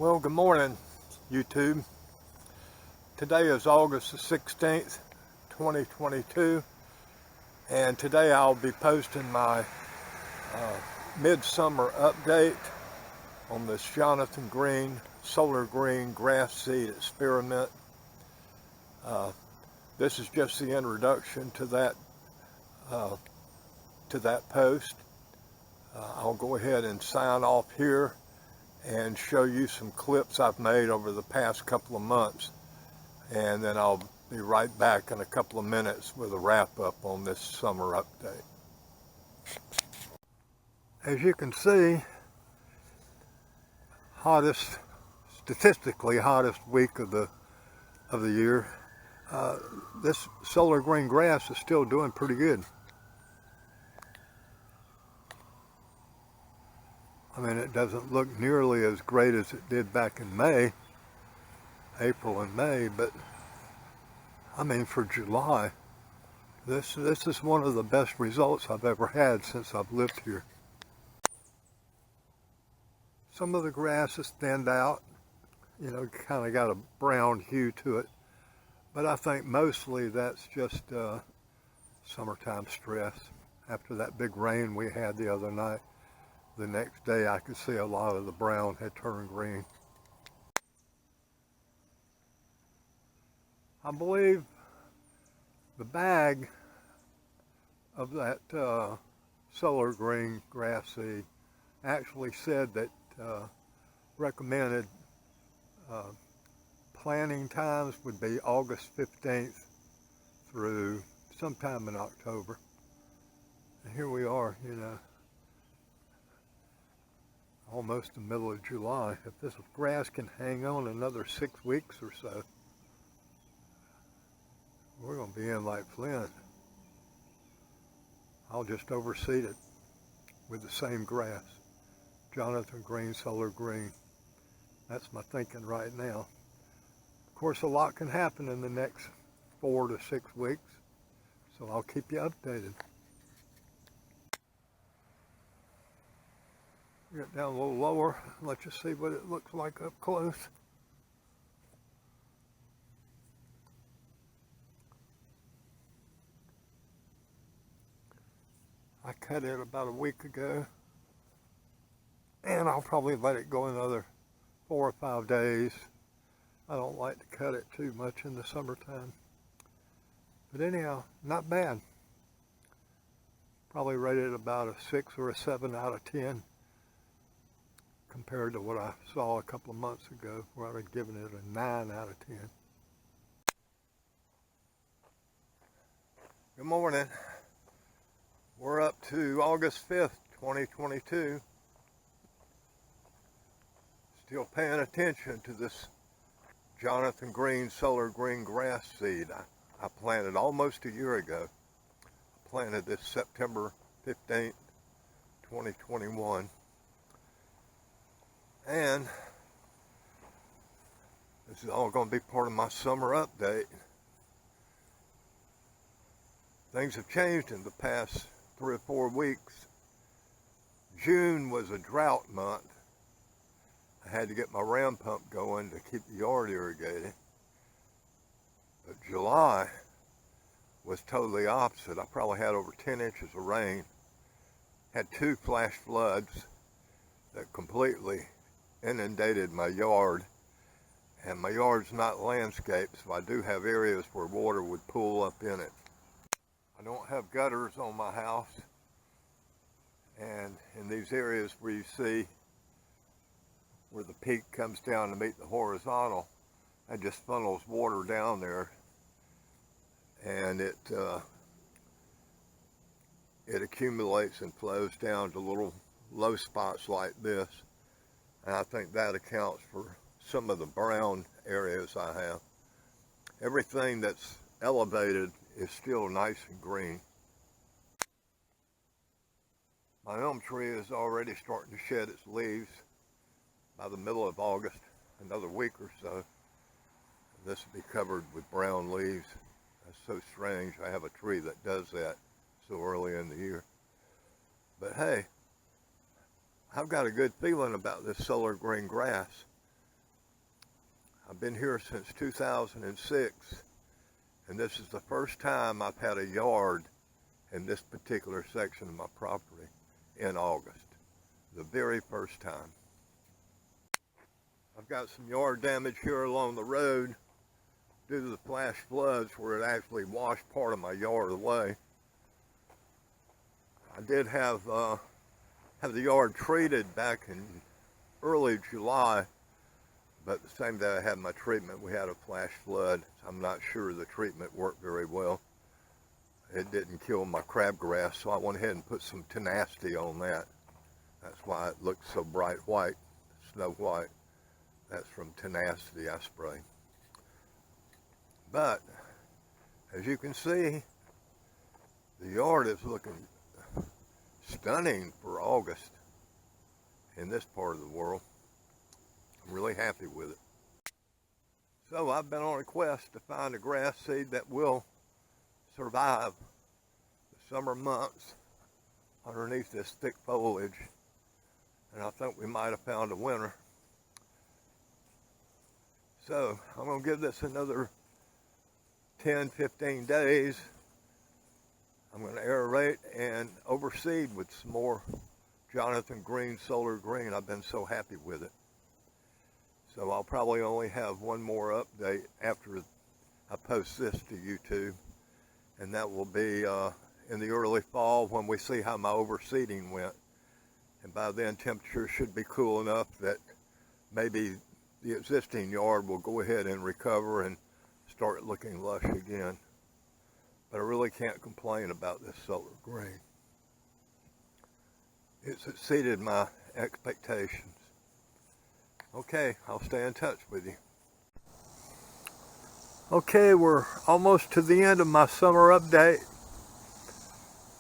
Well, good morning, YouTube. Today is August the 16th, 2022, and today I'll be posting my midsummer update on this Jonathan Green Solar Green grass seed experiment. This is just the introduction to that post. I'll go ahead and sign off here and show you some clips I've made over the past couple of months, and then I'll be right back in a couple of minutes with a wrap-up on this summer update. As you can see, statistically hottest week of the year. This solar green grass is still doing pretty good. I mean, it doesn't look nearly as great as it did back in April and May, but I mean, for July, this is one of the best results I've ever had since I've lived here. Some of the grasses stand out, you know, kind of got a brown hue to it, but I think mostly that's just summertime stress. After that big rain we had the other night, the next day I could see a lot of the brown had turned green. I believe the bag of that solar green grass seed actually said that recommended planting times would be August 15th through sometime in October. And here we are, you know, almost the middle of July. If this grass can hang on another 6 weeks or so, we're going to be in like Flint. I'll just overseed it with the same grass, Jonathan Green Solar Green. That's my thinking right now. Of course, a lot can happen in the next 4 to 6 weeks, so I'll keep you updated. Get down a little lower, let you see what it looks like up close. I cut it about a week ago, and I'll probably let it go another 4 or 5 days. I don't like to cut it too much in the summertime. But anyhow, not bad. Probably rated about a 6 or a 7 out of 10. Compared to what I saw a couple of months ago, where I had given it a 9 out of 10. Good morning. We're up to August 5th, 2022. Still paying attention to this Jonathan Green Solar Green grass seed I planted almost a year ago. I planted this September 15th, 2021. And this is all going to be part of my summer update. Things have changed in the past 3 or 4 weeks. June was a drought month. I had to get my ram pump going to keep the yard irrigated. But July was totally opposite. I probably had over 10 inches of rain. Had 2 flash floods that completely inundated my yard, and my yard's not landscaped, so I do have areas where water would pool up in it. I don't have gutters on my house, and in these areas where you see where the peak comes down to meet the horizontal, that just funnels water down there, and it accumulates and flows down to little low spots like this. And I think that accounts for some of the brown areas I have. Everything that's elevated is still nice and green. My elm tree is already starting to shed its leaves. By the middle of August, another week or so, this will be covered with brown leaves. That's so strange. I have a tree that does that so early in the year. But hey, I've got a good feeling about this solar green grass. I've been here since 2006, and this is the first time I've had a yard in this particular section of my property in August. The very first time. I've got some yard damage here along the road due to the flash floods where it actually washed part of my yard away. I did have the yard treated back in early July, but the same day I had my treatment, we had a flash flood. I'm not sure the treatment worked very well. It didn't kill my crabgrass, so I went ahead and put some Tenacity on that. That's why it looks so bright white, snow white. That's from Tenacity I spray. But, as you can see, the yard is looking stunning for August in this part of the world. I'm really happy with it. So I've been on a quest to find a grass seed that will survive the summer months underneath this thick foliage. And I think we might have found a winner. So I'm going to give this another 10-15 days. I'm going to aerate and overseed with some more Jonathan Green Solar Green. I've been so happy with it. So I'll probably only have one more update after I post this to YouTube. And that will be in the early fall when we see how my overseeding went. And by then temperatures should be cool enough that maybe the existing yard will go ahead and recover and start looking lush again. But I really can't complain about this Solar Green. It's exceeded my expectations. Okay, I'll stay in touch with you. Okay, we're almost to the end of my summer update.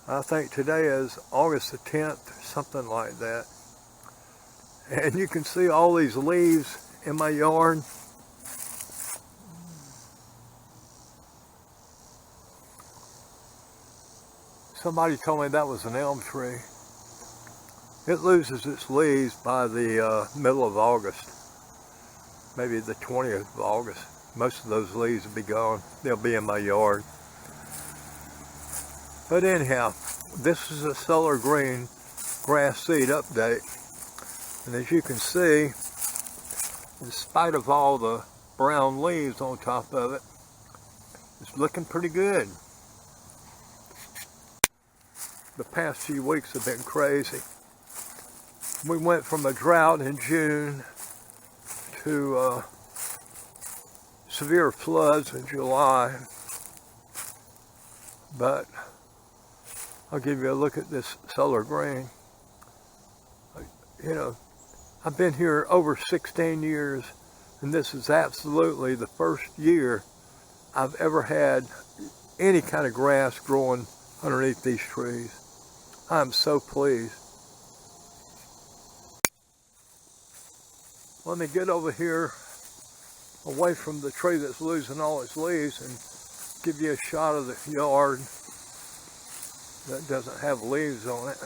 I think today is August the 10th, or something like that. And you can see all these leaves in my yard. Somebody told me that was an elm tree. It loses its leaves by the middle of August, maybe the 20th of August. Most of those leaves will be gone. They'll be in my yard. But anyhow, this is a Solar Green grass seed update. And as you can see, in spite of all the brown leaves on top of it, it's looking pretty good. The past few weeks have been crazy. We went from a drought in June to severe floods in July. But I'll give you a look at this Solar Green. You know, I've been here over 16 years, and this is absolutely the first year I've ever had any kind of grass growing underneath these trees. I'm so pleased. Let me get over here away from the tree that's losing all its leaves and give you a shot of the yard that doesn't have leaves on it.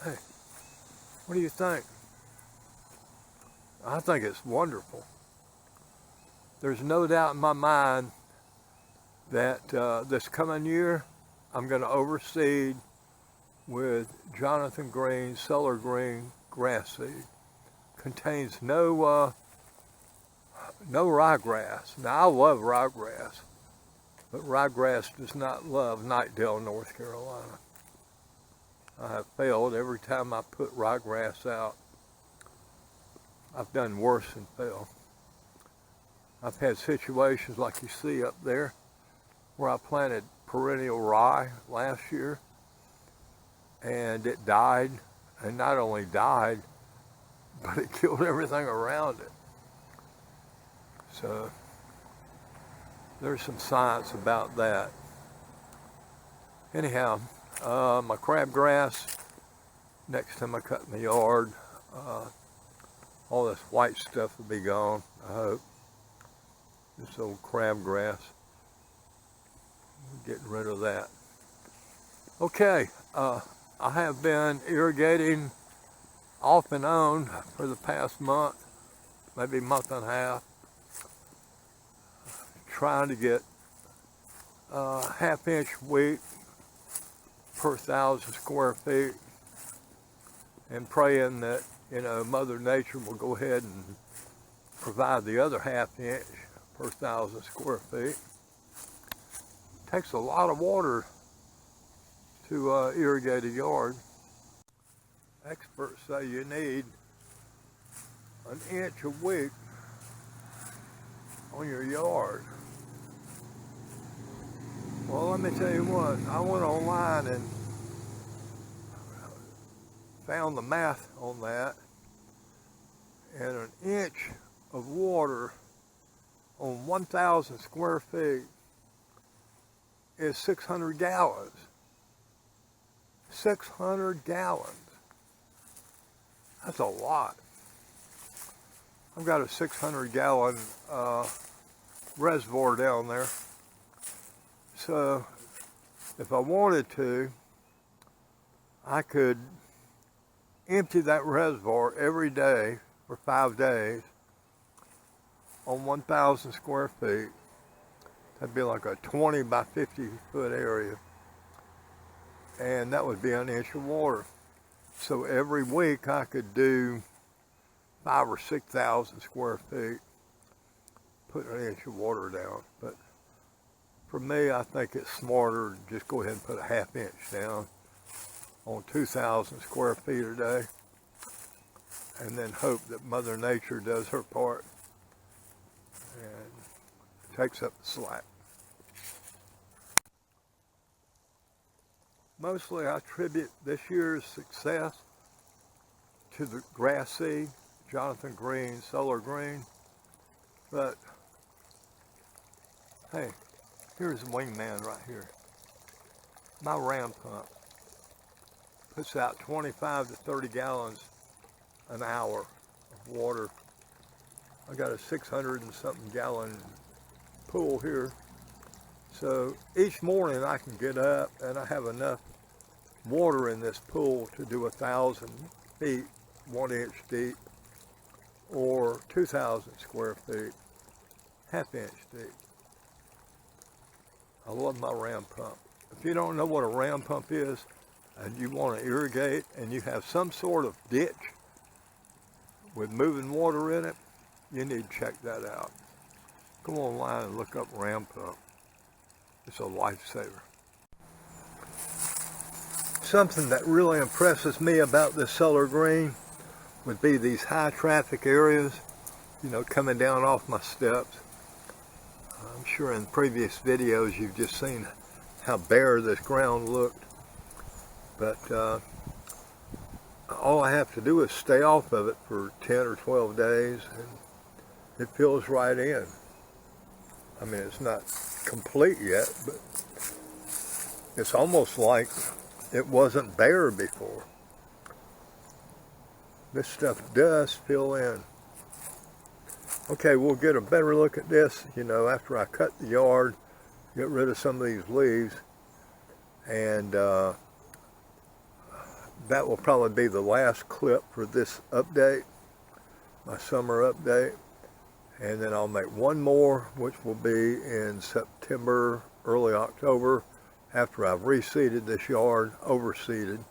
Hey, what do you think? I think it's wonderful. There's no doubt in my mind that this coming year I'm going to overseed with Jonathan Green Solar Green grass seed. Contains no ryegrass. Now I love ryegrass, but ryegrass does not love Knightdale, North Carolina. I have failed every time I put ryegrass out. I've done worse than fail. I've had situations like you see up there where I planted perennial rye last year and it died, and not only died, but it killed everything around it. So there's some science about that. Anyhow, my crabgrass, next time I cut in the yard, all this white stuff will be gone, I hope. This old crabgrass, getting rid of that. Okay, I have been irrigating off and on for the past month. maybe a month and a half, trying to get a half-inch wheat per 1,000 square feet, and praying that, you know, Mother Nature will go ahead and provide the other half-inch per 1,000 square feet. It takes a lot of water to irrigate a yard. Experts say you need an inch a week on your yard. Well, let me tell you what, I went online and found the math on that, and an inch of water on 1,000 square feet is 600 gallons. 600 gallons. That's a lot. I've got a 600-gallon reservoir down there. So if I wanted to, I could empty that reservoir every day for 5 days on 1,000 square feet. That'd be like a 20 by 50 foot area. And that would be an inch of water. So every week I could do 5,000 or 6,000 square feet, put an inch of water down. But for me, I think it's smarter to just go ahead and put a half inch down on 2,000 square feet a day, and then hope that Mother Nature does her part and takes up the slack. Mostly I attribute this year's success to the grass seed, Jonathan Green, Solar Green, but hey, here's the wingman right here. My ram pump puts out 25 to 30 gallons an hour of water. I got a 600 and something gallon pool here. So each morning I can get up and I have enough water in this pool to do 1,000 feet, 1 inch deep, or 2,000 square feet, half inch deep. I love my ram pump. If you don't know what a ram pump is, and you want to irrigate, and you have some sort of ditch with moving water in it, you need to check that out. Go online and look up ram pump. It's a lifesaver. Something that really impresses me about this Solar Green would be these high traffic areas, you know, coming down off my steps. I'm sure in previous videos you've just seen how bare this ground looked. But all I have to do is stay off of it for 10 or 12 days and it fills right in. I mean, it's not complete yet, but it's almost like it wasn't bare before. This stuff does fill in. Okay, we'll get a better look at this, you know, after I cut the yard, get rid of some of these leaves, and that will probably be the last clip for this update, my summer update. And then I'll make one more, which will be in September, early October, after I've reseeded this yard, overseeded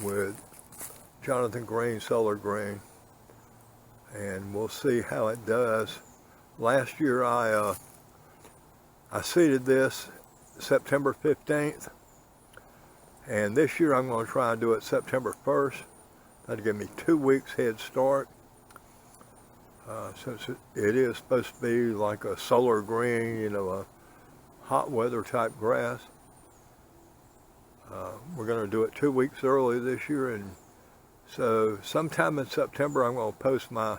with Jonathan Green, Solar Green. And we'll see how it does. Last year I seeded this September 15th. And this year I'm going to try and do it September 1st. That'll give me 2 weeks head start. Since it is supposed to be like a Solar Green, you know, a hot weather type grass. We're going to do it 2 weeks early this year, and so sometime in September I'm going to post my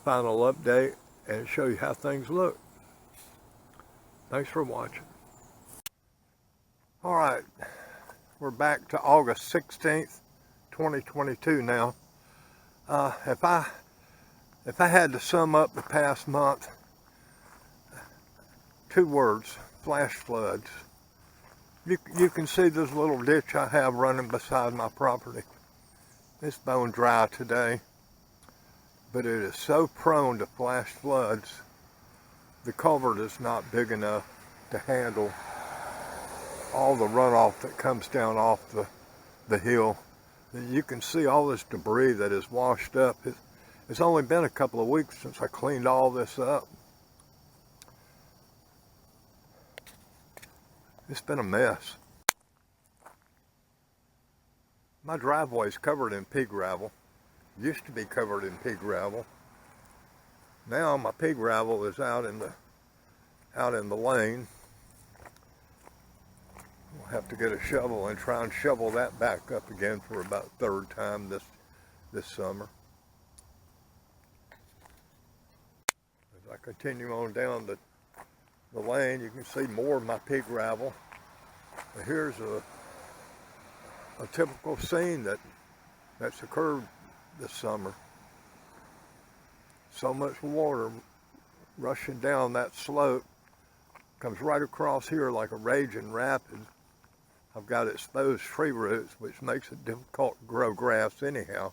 final update and show you how things look. Thanks for watching. All right, we're back to August 16th, 2022 now. If I had to sum up the past month, 2 words: flash floods. You can see this little ditch I have running beside my property. It's bone dry today, but it is so prone to flash floods. The culvert is not big enough to handle all the runoff that comes down off the hill. You can see all this debris that is washed up. It's only been a couple of weeks since I cleaned all this up. It's been a mess. My driveway is covered in pea gravel. Used to be covered in pea gravel. Now my pea gravel is out in the lane. We'll have to get a shovel and try and shovel that back up again for about third time this summer. As I continue on down the lane, you can see more of my pea gravel. Here's a typical scene that's occurred this summer. So much water rushing down that slope, comes right across here like a raging rapid. I've got exposed tree roots, which makes it difficult to grow grass anyhow.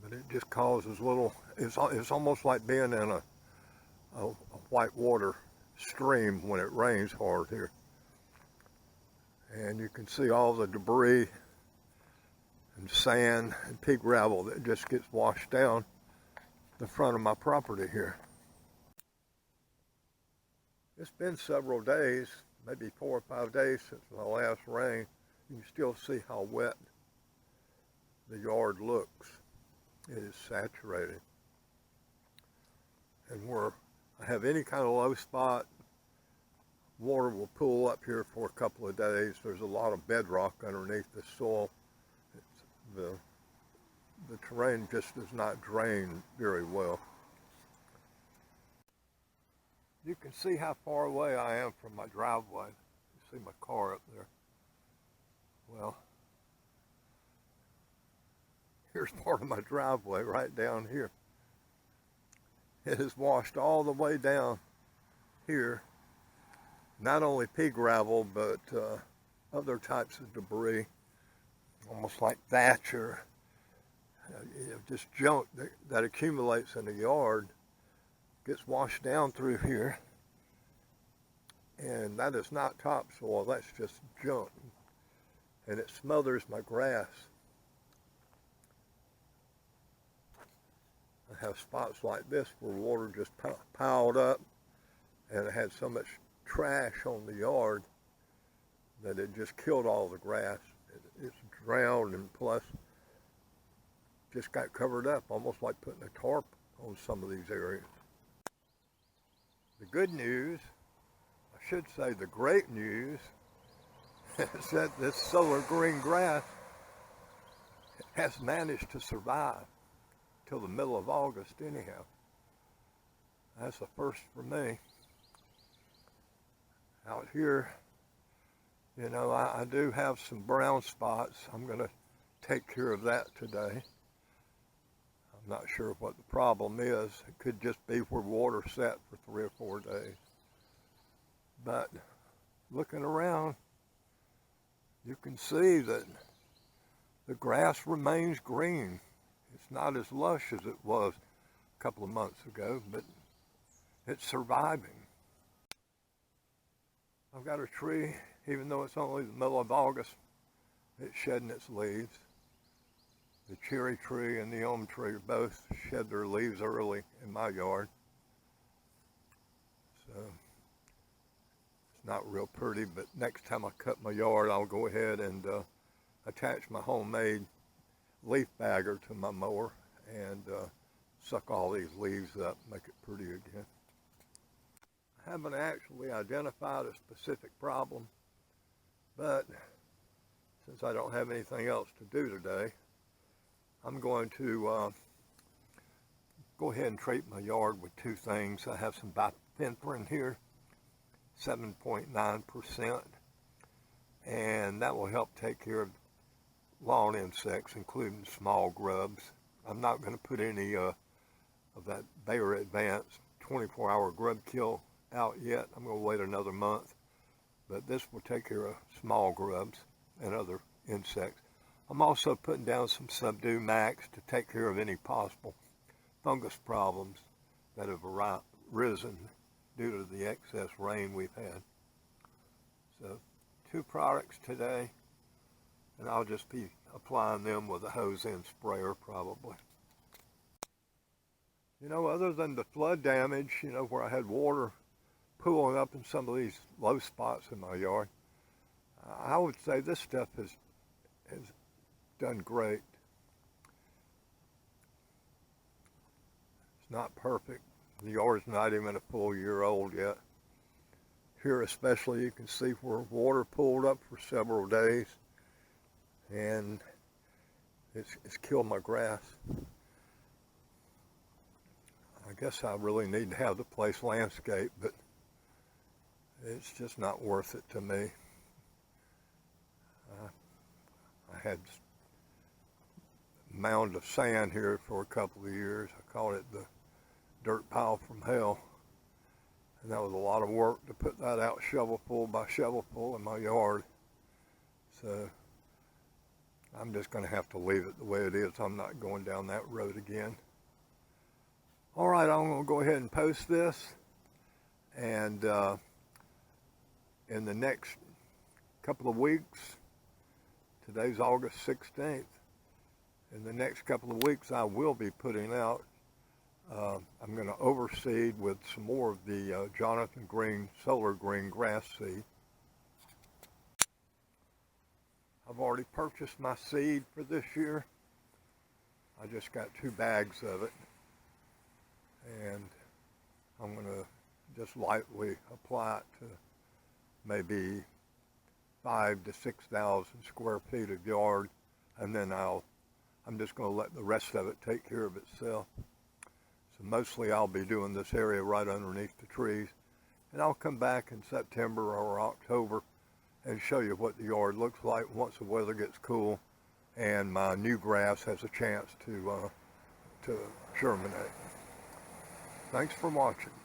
But it just causes it's almost like being in a white water stream when it rains hard here. And you can see all the debris and sand and pea gravel that just gets washed down the front of my property here. It's been several days, maybe 4 or 5 days since the last rain. You can still see how wet the yard looks. It is saturated. And where I have any kind of low spot, water will pool up here for a couple of days. There's a lot of bedrock underneath the soil. The terrain just does not drain very well. You can see how far away I am from my driveway. You see my car up there. Well, here's part of my driveway right down here. It has washed all the way down here. Not only pea gravel, but other types of debris, almost like thatch or just junk that accumulates in the yard, gets washed down through here. And that is not topsoil, that's just junk. And it smothers my grass. I have spots like this where water just piled up, and it had so much trash on the yard that it just killed all the grass. It's drowned, and plus just got covered up, almost like putting a tarp on some of these areas. The good news, I should say the great news, is that this solar green grass has managed to survive till the middle of August anyhow. That's a first for me. Out here, you know, I do have some brown spots. I'm going to take care of that today. I'm not sure what the problem is. It could just be where water sat for 3 or 4 days. But looking around, you can see that the grass remains green. It's not as lush as it was a couple of months ago, but it's surviving. I've got a tree, even though it's only the middle of August, it's shedding its leaves. The cherry tree and the elm tree both shed their leaves early in my yard. So it's not real pretty, but next time I cut my yard, I'll go ahead and attach my homemade leaf bagger to my mower and suck all these leaves up, make it pretty again. I haven't actually identified a specific problem, but since I don't have anything else to do today, I'm going to go ahead and treat my yard with 2 things. I have some Bifenthrin here, 7.9%, and that will help take care of lawn insects, including small grubs. I'm not going to put any of that Bayer Advanced 24-hour grub kill out yet. I'm going to wait another month, but this will take care of small grubs and other insects. I'm also putting down some Subdue Maxx to take care of any possible fungus problems that have arisen due to the excess rain we've had. So 2 products today, and I'll just be applying them with a hose end sprayer probably. You know, other than the flood damage, you know, where I had water pooling up in some of these low spots in my yard, I would say this stuff has done great. It's not perfect. The yard's not even a full year old yet. Here especially, you can see where water pooled up for several days, and it's killed my grass. I guess I really need to have the place landscaped, but it's just not worth it to me. I had a mound of sand here for a couple of years. I called it the dirt pile from hell. And that was a lot of work to put that out shovelful by shovelful in my yard. So I'm just going to have to leave it the way it is. I'm not going down that road again. All right, I'm going to go ahead and post this. And in the next couple of weeks, today's August 16th, in the next couple of weeks I will be putting out, I'm going to overseed with some more of the Jonathan Green Solar Green grass seed. I've already purchased my seed for this year. I just got 2 bags of it, and I'm going to just lightly apply it to maybe 5,000 to 6,000 square feet of yard, and then I'm just going to let the rest of it take care of itself. So mostly I'll be doing this area right underneath the trees, and I'll come back in September or October and show you what the yard looks like once the weather gets cool and my new grass has a chance to germinate. Thanks for watching.